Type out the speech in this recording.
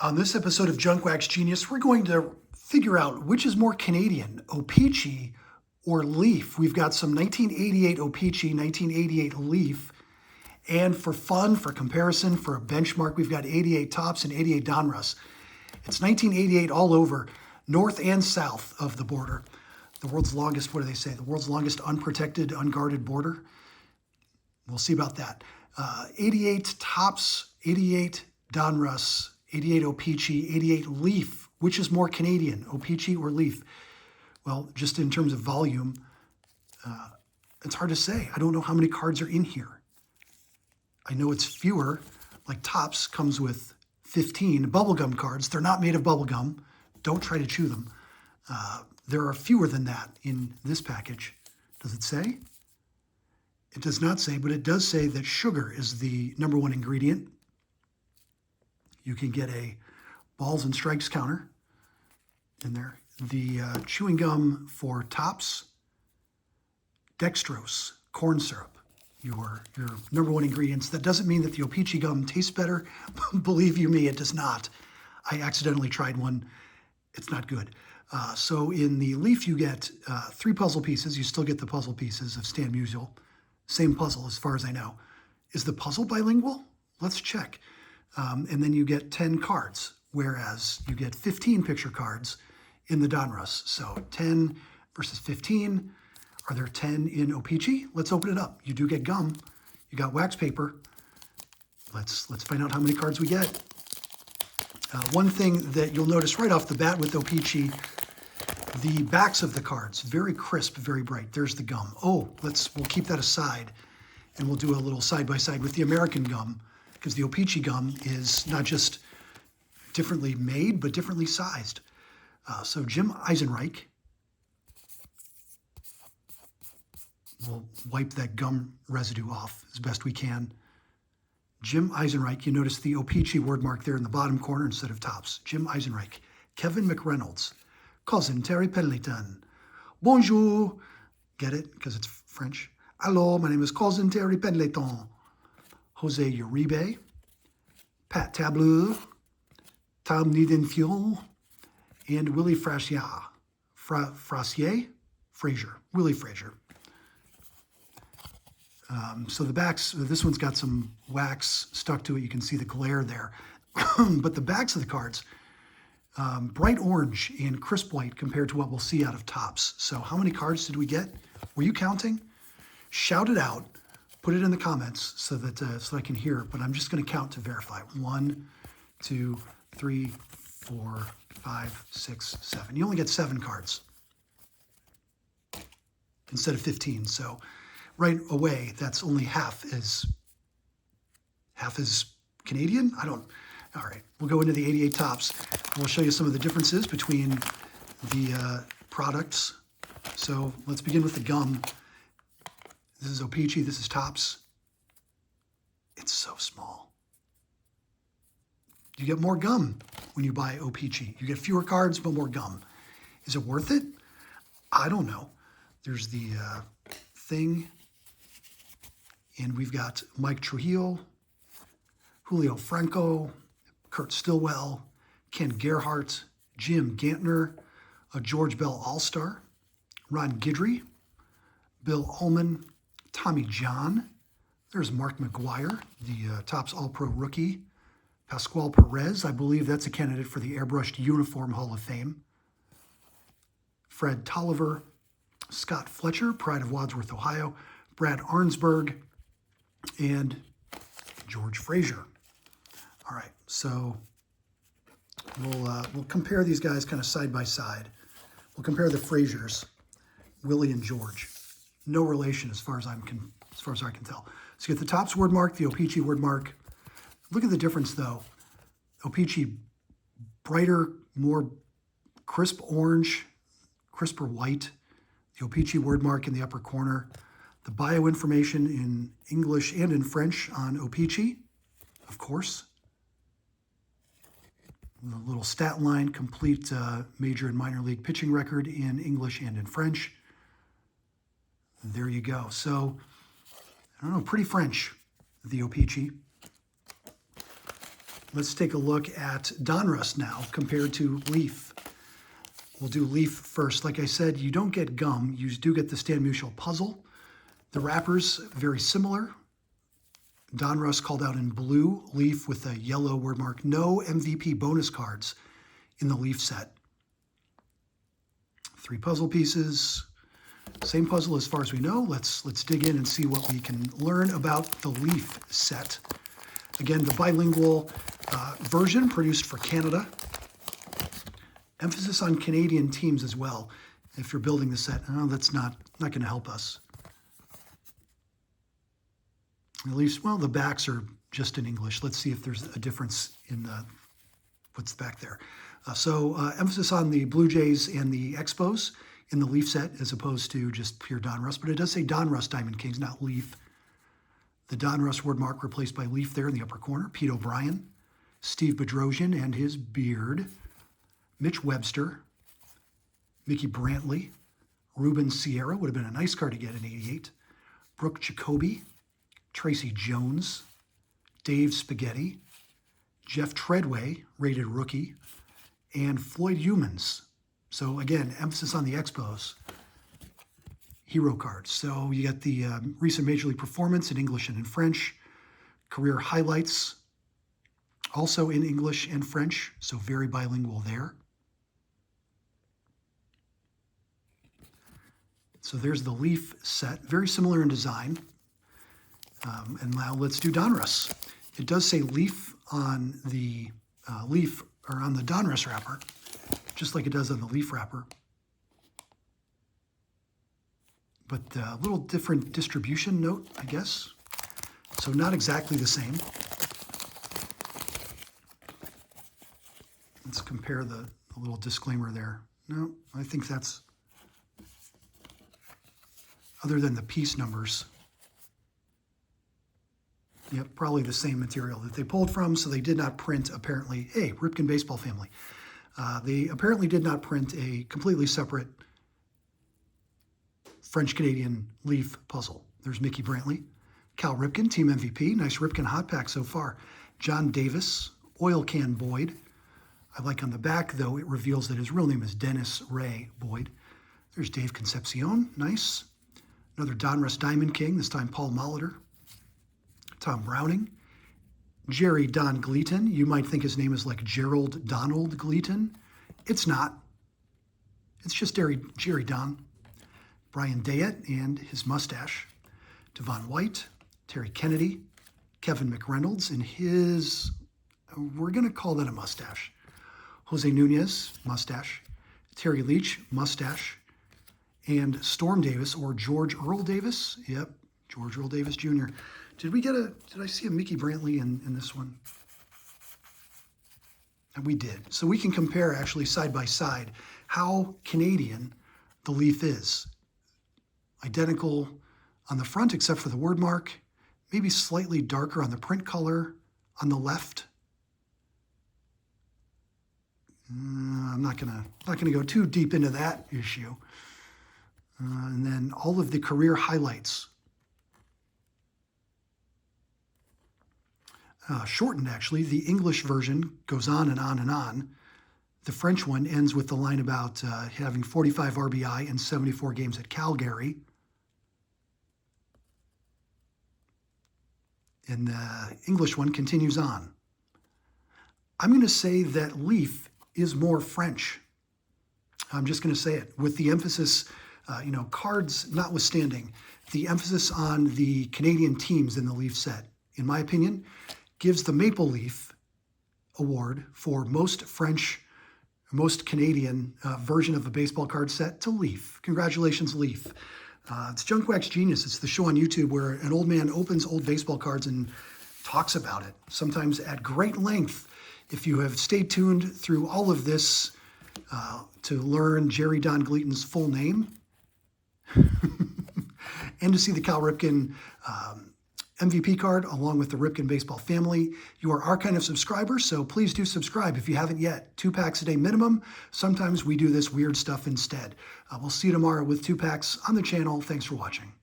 On this episode of Junk Wax Genius, we're going to figure out which is more Canadian, O-Pee-Chee or Leaf. We've got some 1988 O-Pee-Chee, 1988 Leaf, and for fun, for comparison, for a benchmark, we've got 88 Tops and 88 Donruss. It's 1988 all over, north and south of the border. The world's longest, what do they say? The world's longest unprotected, unguarded border. We'll see about that. 88 Tops, 88 Donruss, 88 O-Pee-Chee, 88 Leaf. Which is more Canadian, O-Pee-Chee or Leaf? Well, just in terms of volume, it's hard to say. I don't know how many cards are in here. I know it's fewer, like Tops comes with 15 bubblegum cards. They're not made of bubblegum. Don't try to chew them. There are fewer than that in this package. Does it say? It does not say, but it does say that sugar is the #1 ingredient. You can get a balls and strikes counter in there. The chewing gum for Tops, dextrose, corn syrup, your #1 ingredients. That doesn't mean that the O-Pee-Chee gum tastes better. Believe you me, it does not. I accidentally tried one. It's not good. So in the Leaf, you get 3 puzzle pieces. You still get the puzzle pieces of Stan Musial. Same puzzle as far as I know. Is the puzzle bilingual? Let's check. And then you get 10 cards, whereas you get 15 picture cards in the Donruss. So 10 versus 15. Are there 10 in O-Pee-Chee? Let's open it up. You do get gum. You got wax paper. Let's find out how many cards we get. One thing that you'll notice right off the bat with O-Pee-Chee, the backs of the cards, very crisp, very bright. There's the gum. Oh, we'll keep that aside, and we'll do a little side-by-side with the American gum, because the O-Pee-Chee gum is not just differently made, but differently sized. So Jim Eisenreich, we'll wipe that gum residue off as best we can. Jim Eisenreich, you notice the O-Pee-Chee word mark there in the bottom corner instead of Tops. Jim Eisenreich. Kevin McReynolds. Cousin Terry Pendleton. Bonjour. Get it? Because it's French. Hello, my name is Cousin Terry Pendleton. Jose Uribe, Pat Tableau, Tom Niedenfuel, and Willie Frazier. Willie Frazier. So the backs, this one's got some wax stuck to it. You can see the glare there. But the backs of the cards, bright orange and crisp white compared to what we'll see out of Tops. So how many cards did we get? Were you counting? Shout it out. Put it in the comments so that so I can hear it, but I'm just going to count to verify. 1, 2, 3, 4, 5, 6, 7. You only get 7 cards instead of 15. So right away, that's only half as Canadian. All right, we'll go into the 88 Tops. We'll show you some of the differences between the products. So let's begin with the gum. This is O-Pee-Chee, this is Tops. It's so small. You get more gum when you buy O-Pee-Chee. You get fewer cards, but more gum. Is it worth it? I don't know. There's the thing. And we've got Mike Trujillo, Julio Franco, Kurt Stillwell, Ken Gerhardt, Jim Gantner, a George Bell All-Star, Ron Guidry, Bill Ullman, Tommy John. There's Mark McGuire, the Tops All-Pro rookie. Pascual Perez, I believe that's a candidate for the Airbrushed Uniform Hall of Fame. Fred Tolliver, Scott Fletcher, Pride of Wadsworth, Ohio. Brad Arnsberg, and George Frazier. All right, so we'll compare these guys kind of side by side. We'll compare the Fraziers, Willie and George. No relation as far as I can tell. So you get the Tops word mark, the O-Pee-Chee word mark. Look at the difference though. O-Pee-Chee, brighter, more crisp orange, crisper white. The O-Pee-Chee word mark in the upper corner. The bio information in English and in French on O-Pee-Chee, of course. The little stat line, complete major and minor league pitching record in English and in French. There you go. So, I don't know, pretty French, the O-Pee-Chee. Let's take a look at Donruss now compared to Leaf. We'll do Leaf first. Like I said, you don't get gum. You do get the Stan Musial puzzle. The wrappers, very similar. Donruss called out in blue, Leaf with a yellow word mark. No MVP bonus cards in the Leaf set. 3 puzzle pieces. Same puzzle as far as we know. Let's dig in and see what we can learn about the Leaf set. Again, the bilingual version produced for Canada. Emphasis on Canadian teams as well. If you're building the set, oh, that's not going to help us. At least, well, the backs are just in English. Let's see if there's a difference in what's back there. Emphasis on the Blue Jays and the Expos in the Leaf set as opposed to just pure Donruss. But it does say Donruss Diamond Kings, not Leaf. The Donruss word mark replaced by Leaf there in the upper corner. Pete O'Brien, Steve Bedrosian and his beard, Mitch Webster, Mickey Brantley, Ruben Sierra, would have been a nice card to get in 88, Brooke Jacoby, Tracy Jones, Dave Spaghetti, Jeff Treadway, rated rookie, and Floyd Humans. So again, emphasis on the Expos. Hero cards. So you get the recent Major League performance in English and in French, career highlights, also in English and French, so very bilingual there. So there's the Leaf set, very similar in design. And now let's do Donruss. It does say Leaf on the Leaf, or on the Donruss wrapper, just like it does on the Leaf wrapper. But a little different distribution note, I guess. So not exactly the same. Let's compare the little disclaimer there. No, I think that's, other than the piece numbers, yep, probably the same material that they pulled from, so they did not print, apparently, hey, Ripken Baseball Family. They apparently did not print a completely separate French-Canadian Leaf puzzle. There's Mickey Brantley, Cal Ripken, Team MVP, nice Ripken hot pack so far. John Davis, Oil Can Boyd. I like on the back, though, it reveals that his real name is Dennis Ray Boyd. There's Dave Concepcion, nice. Another Donruss Diamond King, this time Paul Molitor. Tom Browning, Jerry Don Gleaton. You might think his name is like Gerald Donald Gleaton. It's not. It's just Jerry Don. Brian Dayette and his mustache. Devon White, Terry Kennedy, Kevin McReynolds and his, we're going to call that a mustache. Jose Nunez, mustache. Terry Leach, mustache. And Storm Davis, or George Earl Davis. Yep, George Earl Davis Jr. Did I see a Mickey Brantley in this one? And we did. So we can compare actually side by side how Canadian the Leaf is. Identical on the front except for the word mark, maybe slightly darker on the print color on the left. I'm not gonna go too deep into that issue. And then all of the career highlights. Shortened, actually. The English version goes on and on and on. The French one ends with the line about having 45 RBI and 74 games at Calgary. And the English one continues on. I'm going to say that Leaf is more French. I'm just going to say it. With the emphasis, cards notwithstanding, the emphasis on the Canadian teams in the Leaf set, in my opinion, gives the Maple Leaf Award for most Canadian version of a baseball card set to Leaf. Congratulations, Leaf. It's Junk Wax Genius. It's the show on YouTube where an old man opens old baseball cards and talks about it, sometimes at great length. If you have stayed tuned through all of this to learn Jerry Don Gleaton's full name and to see the Cal Ripken MVP card along with the Ripken Baseball Family. You are our kind of subscriber, so please do subscribe if you haven't yet. 2 packs a day minimum. Sometimes we do this weird stuff instead. We'll see you tomorrow with 2 packs on the channel. Thanks for watching.